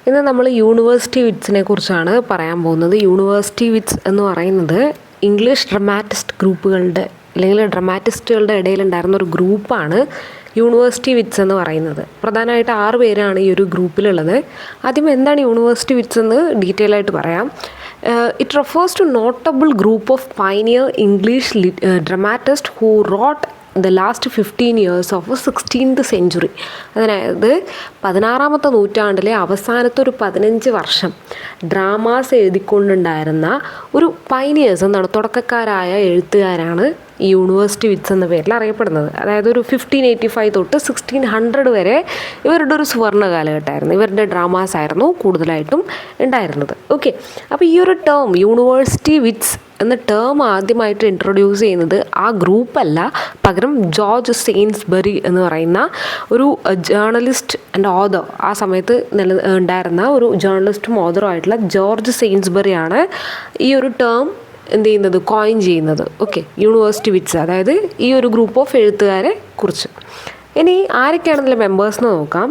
ഇന്ന് നമ്മൾ യൂണിവേഴ്സിറ്റി വിറ്റ്സിനെ കുറിച്ചാണ് പറയാൻ പോകുന്നത്. യൂണിവേഴ്സിറ്റി വിറ്റ്സ് എന്ന് പറയുന്നത് ഇംഗ്ലീഷ് ഡ്രമാറ്റിസ്റ്റ് ഗ്രൂപ്പുകളുടെ അല്ലെങ്കിൽ ഡ്രമാറ്റിസ്റ്റുകളുടെ ഇടയിലുണ്ടായിരുന്ന ഒരു ഗ്രൂപ്പാണ് യൂണിവേഴ്സിറ്റി വിറ്റ്സ് എന്ന് പറയുന്നത്. പ്രധാനമായിട്ട് 6 പേരാണ് ഈ ഒരു ഗ്രൂപ്പിലുള്ളത്. ആദ്യം എന്താണ് യൂണിവേഴ്സിറ്റി വിറ്റ്സ് എന്ന് ഡീറ്റെയിൽ ആയിട്ട് പറയാം. It refers to notable group of pioneer English dramatist who wrote the last 15 years of 16th century. അതായത് 16ാമത്തെ നൂറ്റാണ്ടിലെ അവസാനത്തെ ഒരു 15 വർഷം ഡ്രാമാസ് എഴുതിക്കൊണ്ടുണ്ടായിരുന്ന ഒരു പൈനിയേഴ്സ് എന്നാണ്, തുടക്കക്കാരായ എഴുത്തുകാരാണ് ഈ യൂണിവേഴ്സിറ്റി വിറ്റ്സ് എന്ന പേരിൽ അറിയപ്പെടുന്നത്. അതായത് ഒരു 1585 തൊട്ട് 1600 വരെ ഇവരുടെ ഒരു സുവർണ്ണ കാലഘട്ടമായിരുന്നു. ഇവരുടെ ഡ്രാമാസ് ആയിരുന്നു കൂടുതലായിട്ടും ഉണ്ടായിരുന്നത്. ഓക്കെ, അപ്പോൾ ഈ ഒരു ടേം യൂണിവേഴ്സിറ്റി വിറ്റ്സ് എന്ന ടേം ആദ്യമായിട്ട് ഇൻട്രൊഡ്യൂസ് ചെയ്യുന്നത് ആ ഗ്രൂപ്പല്ല, പകരം ജോർജ് സെയിൻസ്ബറി എന്ന് പറയുന്ന ഒരു ജേർണലിസ്റ്റ് ആൻഡ് ഓതർ, ആ സമയത്ത് ഉണ്ടായിരുന്ന ഒരു ജേർണലിസ്റ്റും ഓതറും ആയിട്ടുള്ള ജോർജ് സെയിൻസ്ബറിയാണ് ഈ ഒരു ടേം എന്ത് ചെയ്യുന്നത്, കോയിൻ ചെയ്യുന്നത്. ഓക്കെ, യൂണിവേഴ്സിറ്റി വിറ്റ്സ്, അതായത് ഈ ഒരു ഗ്രൂപ്പ് ഓഫ് എഴുത്തുകാരെ കുറിച്ച്. ഇനി ആരൊക്കെയാണ് ഇതിലെ മെമ്പേഴ്സ് എന്ന് നോക്കാം.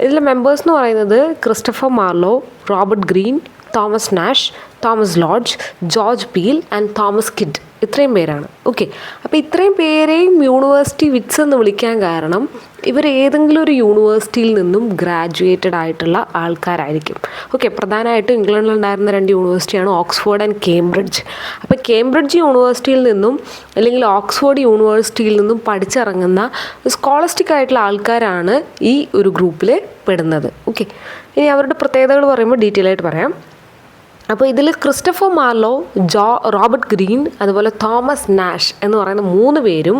ഇതിലെ മെമ്പേഴ്സ് എന്ന് പറയുന്നത് Christopher Marlowe, Robert Greene, Thomas Nashe, Thomas Lodge, George Peele and Thomas Kyd. ഇത്രയും പേരാണ്. ഓക്കെ, അപ്പോൾ ഇത്രയും പേരെയും യൂണിവേഴ്സിറ്റി വിറ്റ്സ് എന്ന് വിളിക്കാൻ കാരണം ഇവർ ഏതെങ്കിലും ഒരു യൂണിവേഴ്സിറ്റിയിൽ നിന്നും ഗ്രാജുവേറ്റഡ് ആയിട്ടുള്ള ആൾക്കാരായിരിക്കും. ഓക്കെ, പ്രധാനമായിട്ടും ഇംഗ്ലണ്ടിലുണ്ടായിരുന്ന 2 യൂണിവേഴ്സിറ്റിയാണ് ഓക്സ്ഫോർഡ് ആൻഡ് കേംബ്രിഡ്ജ്. അപ്പോൾ കേംബ്രിഡ്ജ് യൂണിവേഴ്സിറ്റിയിൽ നിന്നും അല്ലെങ്കിൽ ഓക്സ്ഫോർഡ് യൂണിവേഴ്സിറ്റിയിൽ നിന്നും പഠിച്ചിറങ്ങുന്ന സ്കോളസ്റ്റിക് ആയിട്ടുള്ള ആൾക്കാരാണ് ഈ ഒരു ഗ്രൂപ്പിൽ പെടുന്നത്. ഓക്കെ, ഇനി അവരുടെ പ്രത്യേകതകൾ പറയുമ്പോൾ ഡീറ്റെയിൽ ആയിട്ട് പറയാം. അപ്പോൾ ഇതിൽ ക്രിസ്റ്റഫർ മാർലോ, റോബർട്ട് ഗ്രീൻ, അതുപോലെ തോമസ് നാഷ് എന്ന് പറയുന്ന 3 പേരും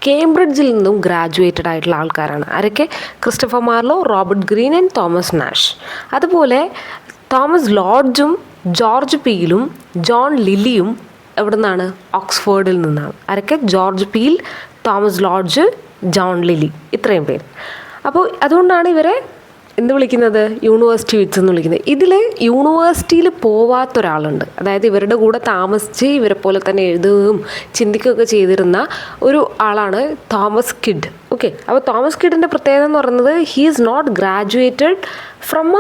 കേംബ്രിഡ്ജിൽ നിന്നും ഗ്രാജുവേറ്റഡ് ആയിട്ടുള്ള ആൾക്കാരാണ്. ആരൊക്കെ? Christopher Marlowe, Robert Greene and Thomas Nashe. അതുപോലെ തോമസ് ലോഡ്ജും ജോർജ് പീലും ജോൺ ലില്ലിയും എവിടെ നിന്നാണ്? ഓക്സ്ഫോർഡിൽ നിന്നാണ്. ആരൊക്കെ? George Peele, Thomas Lodge, John Lyly, ഇത്രയും പേര്. അപ്പോൾ അതുകൊണ്ടാണ് ഇവരെ എന്ത് വിളിക്കുന്നത്? യൂണിവേഴ്സിറ്റി വിറ്റ്സ് എന്ന് വിളിക്കുന്നത്. ഇതിൽ യൂണിവേഴ്സിറ്റിയിൽ പോവാത്തൊരാളുണ്ട്, അതായത് ഇവരുടെ കൂടെ താമസിച്ച് ഇവരെ പോലെ തന്നെ എഴുതുകയും ചിന്തിക്കുകയൊക്കെ ചെയ്തിരുന്ന ഒരു ആളാണ് തോമസ് കിഡ്. ഓക്കെ, അപ്പോൾ തോമസ് കിഡിൻ്റെ പ്രത്യേകത എന്ന് പറയുന്നത് he is not graduated from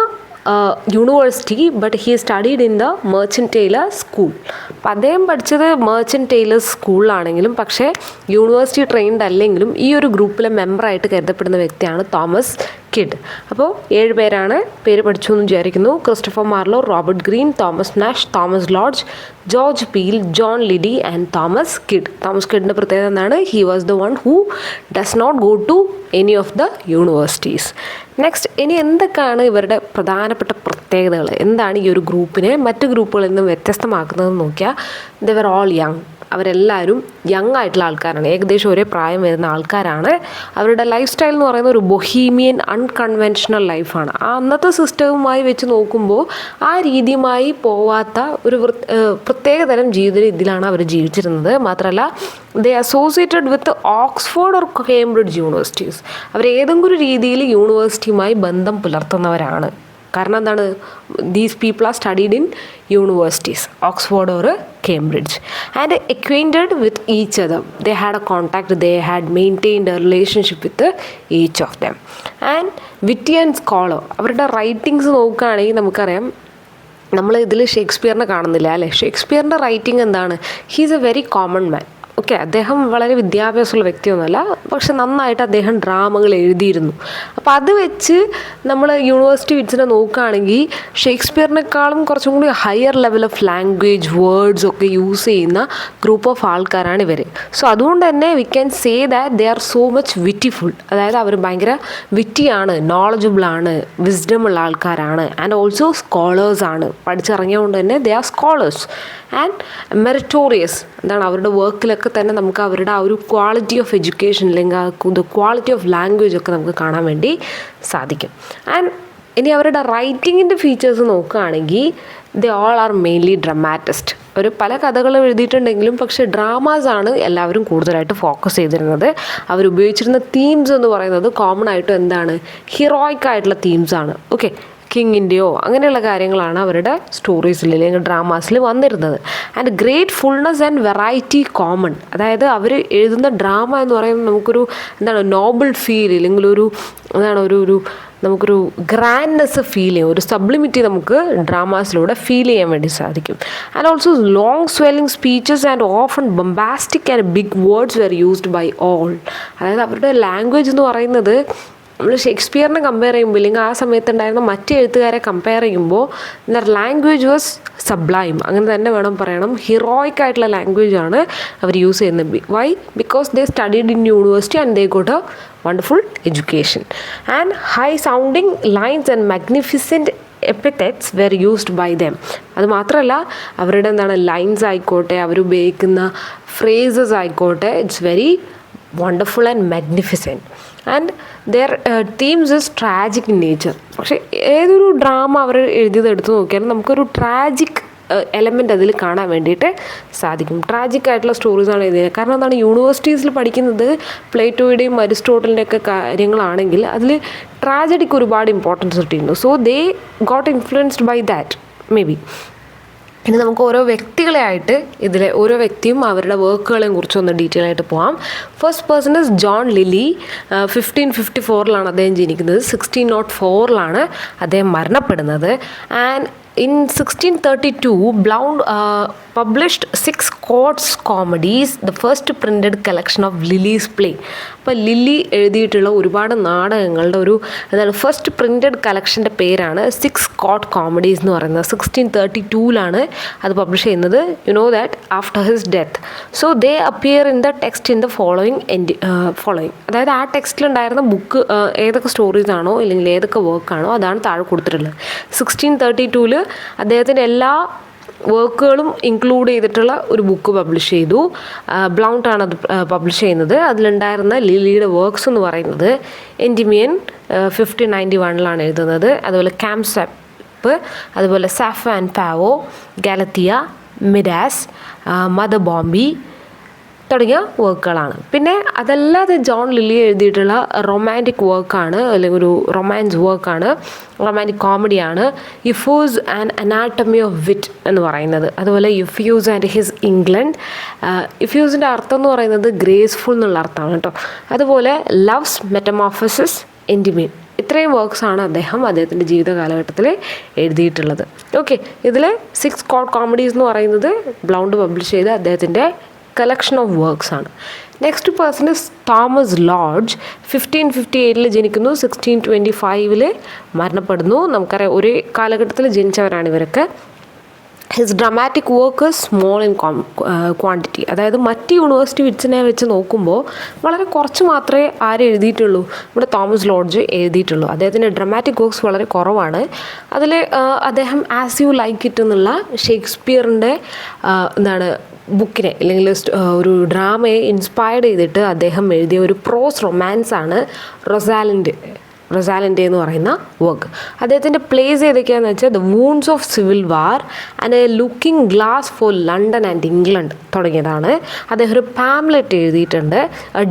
university but he studied in the Merchant Taylor school. അപ്പോൾ അദ്ദേഹം പഠിച്ചത് മെർച്ചൻ്റ് ടൈലേഴ്സ് സ്കൂളിലാണെങ്കിലും പക്ഷേ യൂണിവേഴ്സിറ്റി ട്രെയിൻഡ് അല്ലെങ്കിലും ഈ ഒരു ഗ്രൂപ്പിലെ മെമ്പറായിട്ട് കരുതപ്പെടുന്ന വ്യക്തിയാണ് തോമസ് കിഡ്. അപ്പോൾ 7 പേരാണ്, പേര് പഠിച്ചു എന്ന് വിചാരിക്കുന്നു. Christopher Marlowe, Robert Greene, Thomas Nashe, Thomas Lodge, George Peele, John Lyly and Thomas Kyd. Thomas കിഡിൻ്റെ പ്രത്യേകത എന്താണ്? He was the one who does not go to any of the universities. Next, ഇനി എന്തൊക്കെയാണ് ഇവരുടെ പ്രധാനപ്പെട്ട പ്രത്യേകതകൾ? എന്താണ് ഈ ഒരു ഗ്രൂപ്പിനെ മറ്റ് ഗ്രൂപ്പുകളിൽ നിന്ന് വ്യത്യസ്തമാക്കുന്നതെന്ന് നോക്കിയാൽ, ദേ വർ ഓൾ യങ്. അവരെല്ലാവരും യങ് ആയിട്ടുള്ള ആൾക്കാരാണ്, ഏകദേശം ഒരേ പ്രായം വരുന്ന ആൾക്കാരാണ്. അവരുടെ ലൈഫ് സ്റ്റൈൽ എന്ന് പറയുന്നത് ഒരു ബൊഹീമിയൻ അൺകൺവെൻഷണൽ ലൈഫാണ്. ആ അന്നത്തെ സിസ്റ്റവുമായി വെച്ച് നോക്കുമ്പോൾ ആ രീതിയുമായി പോവാത്ത ഒരു പ്രത്യേകതരം ജീവിത രീതിയിലാണ് അവർ ജീവിച്ചിരുന്നത്. മാത്രമല്ല, they associated with Oxford or Cambridge universities. അവർ ഏതെങ്കിലും ഒരു രീതിയിൽ യൂണിവേഴ്സിറ്റിയുമായി ബന്ധം പുലർത്തുന്നവരാണ്. കാരണം എന്താണ്? These people are studied in universities, Oxford or Cambridge, and acquainted with each other. They had a contact, they had maintained a relationship with each of them. And witty and scholar, അവരുടെ writings നോക്കുകയാണെങ്കിൽ നമുക്കറിയാം, നമ്മൾ ഇതിൽ ഷേക്സ്പിയറിനെ കാണുന്നില്ല അല്ലേ? ഷേക്സ്പിയറിൻ്റെ writing എന്താണ്? He is A very common man. Okay, അദ്ദേഹം വളരെ വിദ്യാഭ്യാസമുള്ള വ്യക്തിയൊന്നുമല്ല, പക്ഷെ നന്നായിട്ട് അദ്ദേഹം ഡ്രാമകൾ എഴുതിയിരുന്നു. അപ്പോൾ അത് വെച്ച് നമ്മൾ യൂണിവേഴ്സിറ്റി വിറ്റ്സിനെ നോക്കുകയാണെങ്കിൽ ഷേക്സ്പിയറിനേക്കാളും കുറച്ചും കൂടി higher level of language, words ഒക്കെ യൂസ് ചെയ്യുന്ന ഗ്രൂപ്പ് ഓഫ് ആൾക്കാരാണ് ഇവർ. സോ അതുകൊണ്ട് തന്നെ we can say that they are so much witful. അതായത് അവർ ഭയങ്കര വിറ്റിയാണ്, നോളജബിളാണ്, വിസ്ഡം ഉള്ള ആൾക്കാരാണ്, ആൻഡ് ഓൾസോ സ്കോളേഴ്സാണ്. പഠിച്ചിറങ്ങിയതുകൊണ്ട് തന്നെ they are scholars and meritorious. എന്താണ്? അവരുടെ വർക്കിലൊക്കെ തന്നെ നമുക്ക് അവരുടെ ആ ഒരു ക്വാളിറ്റി ഓഫ് എഡ്യൂക്കേഷൻ അല്ലെങ്കിൽ ക്വാളിറ്റി ഓഫ് ലാംഗ്വേജ് ഒക്കെ നമുക്ക് കാണാൻ വേണ്ടി സാധിക്കും. ആൻഡ് ഇനി അവരുടെ റൈറ്റിങ്ങിൻ്റെ ഫീച്ചേഴ്സ് നോക്കുകയാണെങ്കിൽ ദേ ഓൾ ആർ മെയിൻലി ഡ്രമാറ്റിസ്റ്റ്. ഒരു പല കഥകളും എഴുതിയിട്ടുണ്ടെങ്കിലും പക്ഷേ ഡ്രാമാസാണ് എല്ലാവരും കൂടുതലായിട്ട് ഫോക്കസ് ചെയ്തിരുന്നത്. അവരുപയോഗിച്ചിരുന്ന തീംസ് എന്ന് പറയുന്നത് കോമൺ ആയിട്ടും എന്താണ്? ഹീറോയിക് ആയിട്ടുള്ള തീംസാണ്. ഓക്കെ, കിങ്ങിൻ്റെയോ അങ്ങനെയുള്ള കാര്യങ്ങളാണ് അവരുടെ സ്റ്റോറീസിൽ അല്ലെങ്കിൽ ഡ്രാമാസിൽ വന്നിരുന്നത്. And great fullness and variety common, അതായത് അവർ എഴുതുന്ന ഡ്രാമ എന്ന് പറയുമ്പോൾ നമുക്കൊരു എന്താണ് നോബിൾ ഫീൽ, ഇല്ലെങ്കിൽ ഒരു എന്താണ് ഒരു നമുക്കൊരു ഗ്രാൻഡ്നെസ് ഫീൽ ചെയ്യും, ഒരു സബ്ലിമിറ്റി നമുക്ക് ഡ്രാമാസിലൂടെ ഫീൽ ചെയ്യാൻ വേണ്ടി സാധിക്കും. And also long swelling speeches and often bombastic and big words were used by all. അതായത് അവരുടെ ലാംഗ്വേജ് എന്ന് പറയുന്നത് നമ്മൾ ഷേക്സ്പിയറിനെ കമ്പയർ ചെയ്യുമ്പോൾ ഇല്ലെങ്കിൽ ആ സമയത്തുണ്ടായിരുന്ന മറ്റ് എഴുത്തുകാരെ കമ്പയർ ചെയ്യുമ്പോൾ ദർ ലാംഗ്വേജ് വാസ് സബ്ലൈം, അങ്ങനെ തന്നെ വേണം പറയണം. ഹീറോയിക് ആയിട്ടുള്ള ലാംഗ്വേജാണ് അവർ യൂസ് ചെയ്യുന്നത്. Why? Because they studied in university and they got a wonderful education. And high sounding lines and magnificent epithets were used by them. അത് മാത്രമല്ല അവരുടെ എന്താണ് ലൈൻസ് ആയിക്കോട്ടെ, അവരുപയോഗിക്കുന്ന ഫ്രേസസ് ആയിക്കോട്ടെ, it's very wonderful and magnificent. And their themes is tragic in nature. പക്ഷേ ഏതൊരു drama അവർ എഴുതിയത് എടുത്ത് നോക്കിയാലും നമുക്കൊരു ട്രാജിക് എലമെൻ്റ് അതിൽ കാണാൻ വേണ്ടിയിട്ട് സാധിക്കും. ട്രാജിക് ആയിട്ടുള്ള സ്റ്റോറീസാണ് എഴുതിയത്. കാരണം എന്താണ്, യൂണിവേഴ്സിറ്റീസിൽ പഠിക്കുന്നത് പ്ലേറ്റോയുടെയും അരിസ്റ്റോട്ടലിൻ്റെയൊക്കെ കാര്യങ്ങളാണെങ്കിൽ അതിൽ ട്രാജഡിക്ക് ഒരുപാട് ഇമ്പോർട്ടൻസ് കിട്ടിയിരുന്നു. So they got influenced by that maybe. ഇനി നമുക്ക് ഓരോ വ്യക്തികളെ ആയിട്ട് ഇതിലെ ഓരോ വ്യക്തിയും അവരുടെ വർക്കുകളെയും കുറിച്ചൊന്ന് ഡീറ്റെയിൽ ആയിട്ട് പോകാം. First person is John Lyly. 1554 അദ്ദേഹം ജനിക്കുന്നത്. 1604 അദ്ദേഹം മരണപ്പെടുന്നത്. And in 1632 Blount published 6 courts comedies, the first printed collection of Lily's play. അപ്പോൾ ലില്ലി എഴുതിയിട്ടുള്ള ഒരുപാട് നാടകങ്ങളുടെ ഒരു എന്താണ് ഫസ്റ്റ് പ്രിൻറ്റഡ് കളക്ഷൻ്റെ പേരാണ് 6 court comedies എന്ന് പറയുന്നത്. 1632 അത് പബ്ലിഷ് ചെയ്യുന്നത്. U know that after his death. So they appear in the text in the following. അതായത് ആ ടെക്സ്റ്റിലുണ്ടായിരുന്ന ബുക്ക് ഏതൊക്കെ സ്റ്റോറീസ് ആണോ അല്ലെങ്കിൽ ഏതൊക്കെ വർക്കാണോ അതാണ് താഴെ കൊടുത്തിട്ടുള്ളത്. 1632 അദ്ദേഹത്തിൻ്റെ എല്ലാ വർക്കുകളും ഇൻക്ലൂഡ് ചെയ്തിട്ടുള്ള ഒരു ബുക്ക് പബ്ലിഷ് ചെയ്തു. ബ്ലൗണ്ട് ആണ് അത് പബ്ലിഷ് ചെയ്യുന്നത്. അതിലുണ്ടായിരുന്ന ലില്ലിയുടെ വർക്ക്സ് എന്ന് പറയുന്നത് എൻഡിമിയൻ 1591 എഴുതുന്നത്. അതുപോലെ ക്യാംസെപ്പ്, അതുപോലെ Sappho and Phao, Galathea, Midas, Mother Bombie തുടങ്ങിയ വർക്കുകളാണ്. പിന്നെ അതല്ലാതെ ജോൺ ലില്ലി എഴുതിയിട്ടുള്ള റൊമാൻറ്റിക് വർക്കാണ്, അല്ലെങ്കിൽ ഒരു റൊമാൻസ് വർക്കാണ്, റൊമാൻറ്റിക് കോമഡിയാണ് യുഫ്യൂസ് ആൻഡ് അനാട്ടമി ഓഫ് വിറ്റ് എന്ന് പറയുന്നത്. അതുപോലെ യുഫ്യൂസ് ആൻഡ് ഹിസ് ഇംഗ്ലണ്ട്. യുഫ്യൂസിൻ്റെ അർത്ഥം എന്ന് പറയുന്നത് ഗ്രേസ്ഫുൾ എന്നുള്ള അർത്ഥമാണ് കേട്ടോ. അതുപോലെ ലവ്സ് മെറ്റമോർഫസിസ്, എൻഡിമിയൻ. ഇത്രയും വർക്ക്സാണ് അദ്ദേഹത്തിൻ്റെ ജീവിത കാലഘട്ടത്തിൽ എഴുതിയിട്ടുള്ളത്. ഓക്കെ, ഇതിൽ 6 court comedies എന്ന് പറയുന്നത് ബ്ലൗണ്ട് പബ്ലിഷ് ചെയ്ത അദ്ദേഹത്തിൻ്റെ കളക്ഷൻ ഓഫ് വർക്ക്സ് ആണ്. Next person is Thomas lodge. 1558 ജനിക്കുന്നു. 1625 മരണപ്പെടുന്നു. നമുക്കറിയാം ഒരേ കാലഘട്ടത്തിൽ ജനിച്ചവരാണ് ഇവരൊക്കെ. His dramatic work small in quantity. അതായത് മറ്റ് യൂണിവേഴ്സിറ്റി വിറ്റ്സിനെ വെച്ച് നോക്കുമ്പോൾ വളരെ കുറച്ച് മാത്രമേ എഴുതിയിട്ടുള്ളൂ, ഇവിടെ തോമസ് ലോഡ്ജ് എഴുതിയിട്ടുള്ളൂ. അദ്ദേഹത്തിൻ്റെ ഡ്രാമാറ്റിക് വർക്ക്സ് വളരെ കുറവാണ്. അതിൽ അദ്ദേഹം ആസ് യു ലൈക്ക് ഇറ്റ് എന്നുള്ള ഷേക്സ്പിയറിൻ്റെ ബുക്കിനെ അല്ലെങ്കിൽ ഒരു ഡ്രാമയെ ഇൻസ്പയർഡ് ചെയ്തിട്ട് അദ്ദേഹം എഴുതിയ ഒരു പ്രോസ് റൊമാൻസാണ് റൊസാലൻഡെ എന്ന് പറയുന്ന വർക്ക്. അദ്ദേഹത്തിൻ്റെ പ്ലേസ് ഏതൊക്കെയാണെന്ന് വെച്ചാൽ the wounds of civil war and a looking glass for London and England തുടങ്ങിയതാണ്. അദ്ദേഹം ഒരു പാംലെറ്റ് എഴുതിയിട്ടുണ്ട്.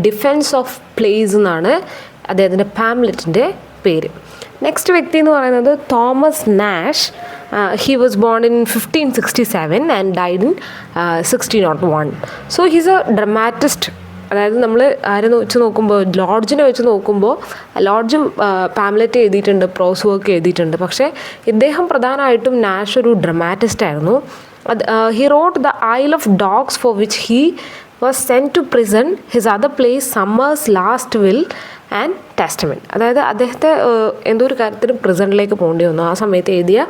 ഡിഫെൻസ് ഓഫ് പ്ലേസ് എന്നാണ് അദ്ദേഹത്തിൻ്റെ പാംലെറ്റിൻ്റെ പേര്. നെക്സ്റ്റ് വ്യക്തി എന്ന് പറയുന്നത് Thomas Nashe. He was born in 1567 and died in 1601. So he's a dramatist. അതായത് നമ്മൾ വെച്ച് നോക്കുമ്പോൾ ലോഡ്ജിനെ വെച്ച് നോക്കുമ്പോൾ ലോഡ്ജും പാംലെറ്റ് എഴുതിയിട്ടുണ്ട്, പ്രോസ് വർക്ക് എഴുതിയിട്ടുണ്ട്. പക്ഷേ ഇദ്ദേഹം പ്രധാനമായിട്ടും നാഷ് ഒരു ഡ്രമാറ്റിസ്റ്റ് ആയിരുന്നു. He wrote the Isle of Dogs for which he was sent to prison. His other plays Summer's last will and testament. അതായത് അദ്ദേഹത്തെ എന്തോ ഒരു കാര്യത്തിന് പ്രിസണിലേക്ക് പോകേണ്ടി വന്നു. ആ സമയത്ത് എഴുതിയ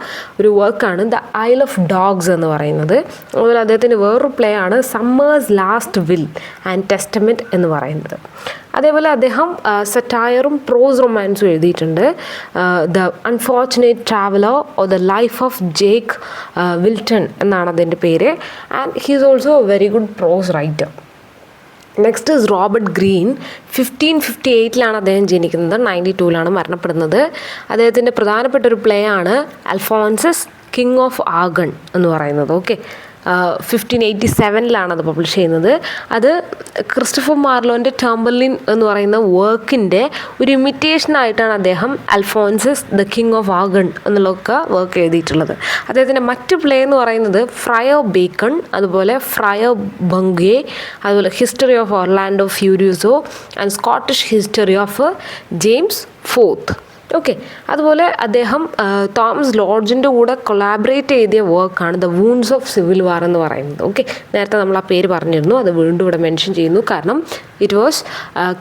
ഒരു വർക്കാണ് ദ ഐൽ ഓഫ് ഡോഗ്സ് എന്ന് പറയുന്നത്. അതുപോലെ അദ്ദേഹത്തിൻ്റെ വേറൊരു പ്ലേ ആണ് Summer's last will and testament എന്ന് പറയുന്നത്. അതേപോലെ അദ്ദേഹം സറ്റയറും പ്രോസ് റൊമാൻസും എഴുതിയിട്ടുണ്ട്. The unfortunate traveller or the life of Jack Wilton എന്നാണ് അതിൻ്റെ പേര്. And he is also a very good prose writer. Next is Robert Greene. 1558 അദ്ദേഹം ജനിക്കുന്നത്. 92 മരണപ്പെടുന്നത്. അദ്ദേഹത്തിൻ്റെ പ്രധാനപ്പെട്ട ഒരു പ്ലേ ആണ് അൽഫോൺസസ് കിങ് ഓഫ് ആഗൺ എന്ന് പറയുന്നത്. ഓക്കെ, 1587 അത് പബ്ലിഷ് ചെയ്യുന്നത്. അത് ക്രിസ്റ്റഫർ മാർലോൻ്റെ ടംബർലിൻ എന്ന് പറയുന്ന വർക്കിൻ്റെ ഒരു ഇമിറ്റേഷനായിട്ടാണ് അദ്ദേഹം Alphonsus the king of Aragon എന്നുള്ളതൊക്കെ വർക്ക് എഴുതിയിട്ടുള്ളത്. അദ്ദേഹത്തിൻ്റെ മറ്റ് പ്ലേ എന്ന് പറയുന്നത് ഫ്രയർ ബേക്കൺ, അതുപോലെ ഫ്രയർ ബംഗ്വേ, അതുപോലെ history of Orlando Furioso and Scottish history of James fourth. Okay, അതുപോലെ അദ്ദേഹം തോമസ് ലോഡ്ജിൻ്റെ കൂടെ കൊളാബറേറ്റ് ചെയ്തിയ വർക്കാണ് the wounds of civil war എന്ന് പറയുന്നത്. ഓക്കെ, നേരത്തെ നമ്മൾ ആ പേര് പറഞ്ഞിരുന്നു, അത് വീണ്ടും ഇവിടെ മെൻഷൻ ചെയ്യുന്നു, കാരണം it was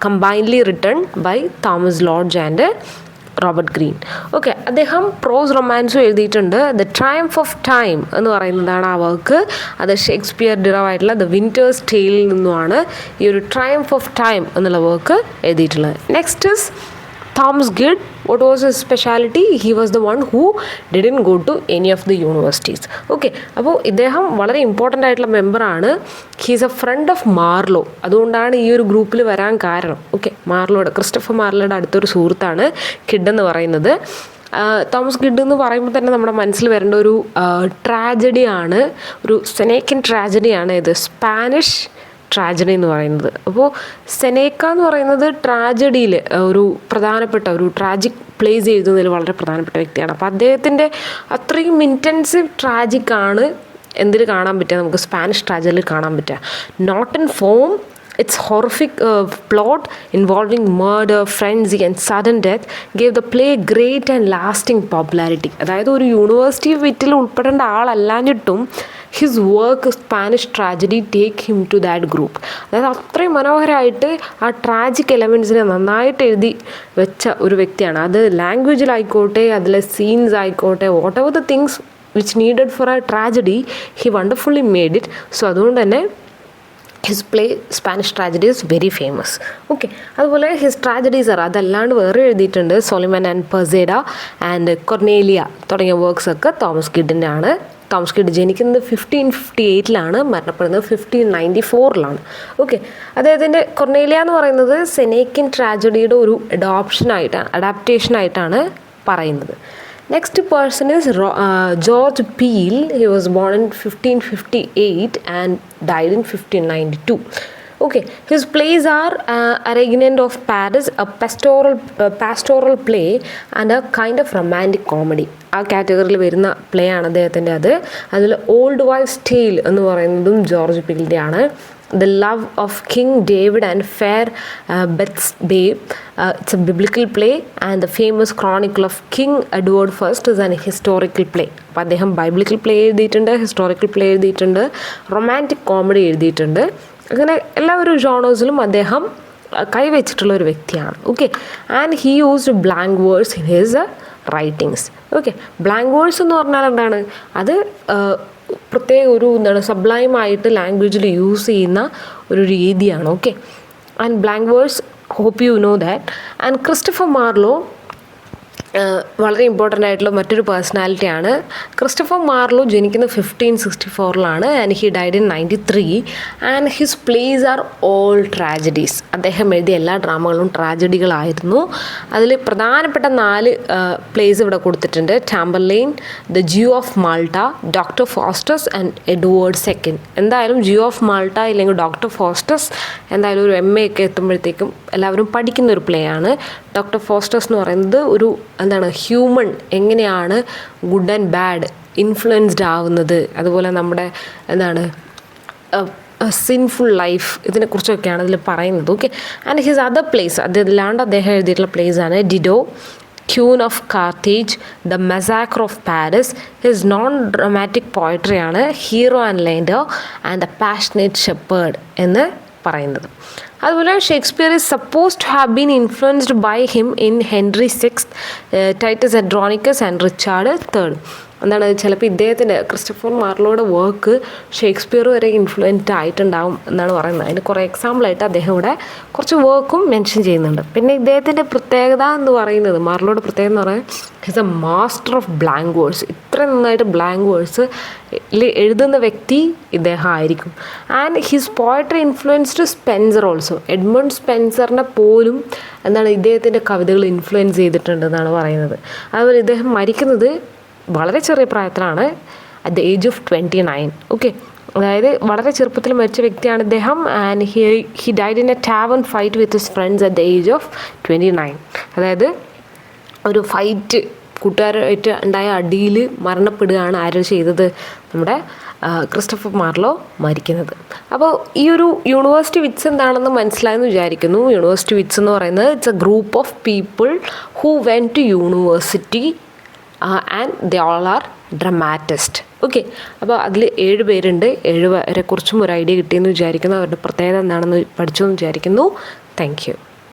combinedly written by Thomas Lodge and Robert Greene. Okay, അദ്ദേഹം പ്രോസ് റൊമാൻസും എഴുതിയിട്ടുണ്ട്. ദ ട്രയംഫ് ഓഫ് ടൈം എന്ന് പറയുന്നതാണ് ആ വർക്ക്. അത് ഷേക്സ്പിയർ ഡിറൈവ് ആയിട്ടുള്ള ദ വിൻറ്റേഴ്സ് ടെയിലിൽ നിന്നുമാണ് ഈ ഒരു ട്രയംഫ് ഓഫ് ടൈം എന്നുള്ള വർക്ക് എഴുതിയിട്ടുള്ളത്. Next is Thomas Gid. What was his speciality? He was the one who didn't go to any of the universities. Okay, അപ്പോൾ ഇദ്ദേഹം വളരെ ഇമ്പോർട്ടൻ്റ് ആയിട്ടുള്ള മെമ്പറാണ്. He's a friend of Marlowe. അതുകൊണ്ടാണ് ഈ ഒരു ഗ്രൂപ്പിൽ വരാൻ കാരണം. ഓക്കെ, ക്രിസ്റ്റഫർ മാർലോയുടെ അടുത്തൊരു സുഹൃത്താണ് കിഡ് എന്ന് പറയുന്നത്. തോമസ് ഗിഡ് എന്ന് പറയുമ്പോൾ തന്നെ നമ്മുടെ മനസ്സിൽ വരേണ്ട ഒരു ട്രാജഡിയാണ്, ഒരു സെനേക്കൻ ട്രാജഡിയാണ് ഇത്, സ്പാനിഷ് ട്രാജഡി എന്ന് പറയുന്നത്. അപ്പോൾ സെനേക്ക എന്ന് പറയുന്നത് ട്രാജഡിയിൽ ഒരു പ്രധാനപ്പെട്ട ഒരു ട്രാജിക് പ്ലേസ് എഴുതുന്നതിൽ വളരെ പ്രധാനപ്പെട്ട വ്യക്തിയാണ്. അപ്പോൾ അദ്ദേഹത്തിൻ്റെ അത്രയും ഇൻറ്റൻസീവ് ട്രാജിക്കാണ് എന്തിൽ കാണാൻ പറ്റുക, നമുക്ക് സ്പാനിഷ് ട്രാജഡിയിൽ കാണാൻ പറ്റുക. Not in form, its horrific plot involving murder, frenzy and sudden death gave the play great and lasting popularity. അതായത് ഒരു യൂണിവേഴ്സിറ്റി വിറ്റിൽ ഉൾപ്പെടേണ്ട ആളല്ലാഞ്ഞിട്ടും his work Spanish tragedy take him to that group. അതായത് അത്രയും മനോഹരമായിട്ട് ആ ട്രാജിക് എലമെൻറ്റ്സിനെ നന്നായിട്ട് എഴുതി വെച്ച ഒരു വ്യക്തിയാണ്. അത് ലാംഗ്വേജിലായിക്കോട്ടെ, അതിലെ സീൻസ് ആയിക്കോട്ടെ, what ever the things which needed for A tragedy he wonderfully made it. So അതുകൊണ്ട് തന്നെ his play Spanish tragedy is very famous. Okay, അതുപോലെ ഹിസ് ട്രാജഡീസ് അതല്ലാണ്ട് വേറെ എഴുതിയിട്ടുണ്ട്. സോളിമൻ ആൻഡ് പെർസേഡ ആൻഡ് കൊർണേലിയ തുടങ്ങിയ വർക്ക്സൊക്കെ തോമസ് ഗിഡിൻ്റെ ആണ്. തോമസ് ഗിഡ് ജനിക്കുന്നത് 1558 മരണപ്പെടുന്നത് 1594. ഓക്കെ, അദ്ദേഹത്തിൻ്റെ കൊർണേലിയ എന്ന് പറയുന്നത് സെനേക്കൻ ട്രാജഡിയുടെ ഒരു അഡാപ്റ്റേഷനായിട്ടാണ് പറയുന്നത്. Next person is George Peele. He was born in 1558 and died in 1592. Okay, his plays are Aragonite of Paris, a pastoral play and a kind of romantic comedy. ആ കാറ്റഗറിയിൽ വരുന്ന പ്ലേ ആണ് അദ്ദേഹത്തിൻ്റെ. അതിൽ ഓൾഡ് വൈസ് ടെയിൽ എന്ന് പറയുന്നതും George പീലിൻ്റെ ആണ്. The Love of King David and Fair Beth's Babe. It's a biblical play and the famous Chronicle of King Edward I is an historical play. അപ്പോൾ അദ്ദേഹം ബൈബിളിക്കൽ പ്ലേ എഴുതിയിട്ടുണ്ട്, historical play എഴുതിയിട്ടുണ്ട്, romantic comedy എഴുതിയിട്ടുണ്ട്. അങ്ങനെ എല്ലാ ഒരു ജോണേഴ്സിലും അദ്ദേഹം കൈവച്ചിട്ടുള്ള ഒരു വ്യക്തിയാണ്. Okay, and he used blank words in his writings. Okay, blank words എന്ന് പറഞ്ഞാൽ എന്താണ്, അത് പ്രത്യേക ഒരു സബ്ലൈമായിട്ട് ലാംഗ്വേജിൽ യൂസ് ചെയ്യുന്ന ഒരു രീതിയാണ്. Okay, and blank words hope you know that. And Christopher Marlowe വളരെ ഇമ്പോർട്ടൻ്റ് ആയിട്ടുള്ള മറ്റൊരു പേഴ്സണാലിറ്റിയാണ്. ക്രിസ്റ്റഫർ മാർലോ ജനിക്കുന്നത് 1564 and he died in 93 and his plays are all tragedies. അദ്ദേഹം എഴുതിയ എല്ലാ ഡ്രാമകളും ട്രാജഡികളായിരുന്നു. അതിൽ പ്രധാനപ്പെട്ട 4 പ്ലേസ് ഇവിടെ കൊടുത്തിട്ടുണ്ട്. Tamburlaine, the Jew of Malta, doctor Faustus and Edward second. എന്തായാലും ജ്യൂ ഓഫ് മാൾട്ട ഇല്ലെങ്കിൽ ഡോക്ടർ ഫോസ്റ്റസ് എന്തായാലും ഒരു MA ഒക്കെ എത്തുമ്പോഴത്തേക്കും എല്ലാവരും പഠിക്കുന്ന ഒരു പ്ലേ ആണ്. ഡോക്ടർ ഫോസ്റ്റസ് എന്ന് പറയുന്നത് ഒരു ഹ്യൂമൺ എങ്ങനെയാണ് ഗുഡ് ആൻഡ് ബാഡ് ഇൻഫ്ലുവൻസ്ഡ് ആവുന്നത്, അതുപോലെ നമ്മുടെ സിൻഫുൾ ലൈഫ്, ഇതിനെക്കുറിച്ചൊക്കെയാണ് അതിൽ പറയുന്നത്. Okay, and his other plays അതിലാണ്ട് അദ്ദേഹം എഴുതിയിട്ടുള്ള പ്ലേസാണ് Dido, queen of Carthage, the massacre of Paris. His non dramatic പോയട്രിയാണ് Hero and Leander and the passionate shepherd എന്ന് പറയുന്നത്. അതുപോലെ Shakespeare is suppose to have been influenced by him in Henry VI, Titus Andronicus and Richard III. ചിലപ്പോൾ ഇദ്ദേഹത്തിൻ്റെ Christopher മാർലോയുടെ work Shakespeare വരെ influenced ആയിട്ടുണ്ടാവും എന്നാണ് പറയുന്നത്. അതിന് കുറേ എക്സാമ്പിളായിട്ട് അദ്ദേഹം ഇവിടെ കുറച്ച് വർക്കും മെൻഷൻ ചെയ്യുന്നുണ്ട്. പിന്നെ ഇദ്ദേഹത്തിൻ്റെ പ്രത്യേകത എന്ന് പറയുന്നത്, മാർലോയുടെ പ്രത്യേകത എന്ന് പറയുന്നത് his a master of blank words. ഇത്ര നന്നായിട്ട് ബ്ലാങ്ക് വേർഡ്സ് എഴുതുന്ന വ്യക്തി ഇദ്ദേഹം ആയിരിക്കും. And his poetry influenced Spenser also. Edmund സ്പെൻസറിനെ പോലും ഇദ്ദേഹത്തിൻ്റെ കവിതകൾ ഇൻഫ്ലുവൻസ് ചെയ്തിട്ടുണ്ടെന്നാണ് പറയുന്നത്. അതുപോലെ ഇദ്ദേഹം മരിക്കുന്നത് വളരെ ചെറിയ പ്രായത്തിലാണ്, at the age of 29. Okay, അതായത് വളരെ ചെറുപ്പത്തിൽ മരിച്ച വ്യക്തിയാണ് ഇദ്ദേഹം. And he died in a tavern fight with his friends at the age of 29. അതായത് ഒരു ഫൈറ്റ് കൂട്ടുകാരായിട്ട് ഉണ്ടായ അടിയിൽ മരണപ്പെടുകയാണ് ആര് ചെയ്തത്, നമ്മുടെ ക്രിസ്റ്റഫർ മാർലോ മരിക്കുന്നത്. അപ്പോൾ ഈ ഒരു യൂണിവേഴ്സിറ്റി വിറ്റ്സ് എന്താണെന്ന് മനസ്സിലായെന്ന് വിചാരിക്കുന്നു. യൂണിവേഴ്സിറ്റി വിറ്റ്സ് എന്ന് പറയുന്നത് it's a group of people who went to university and they all are dramatist. Okay, അപ്പോൾ അതിൽ 7 പേരുണ്ട്. 7 പേരെ കുറിച്ചും ഒരു ഐഡിയ കിട്ടിയെന്ന് വിചാരിക്കുന്നു. അവരുടെ പ്രത്യേകത എന്താണെന്ന് പഠിച്ചു എന്ന് വിചാരിക്കുന്നു. Thank you.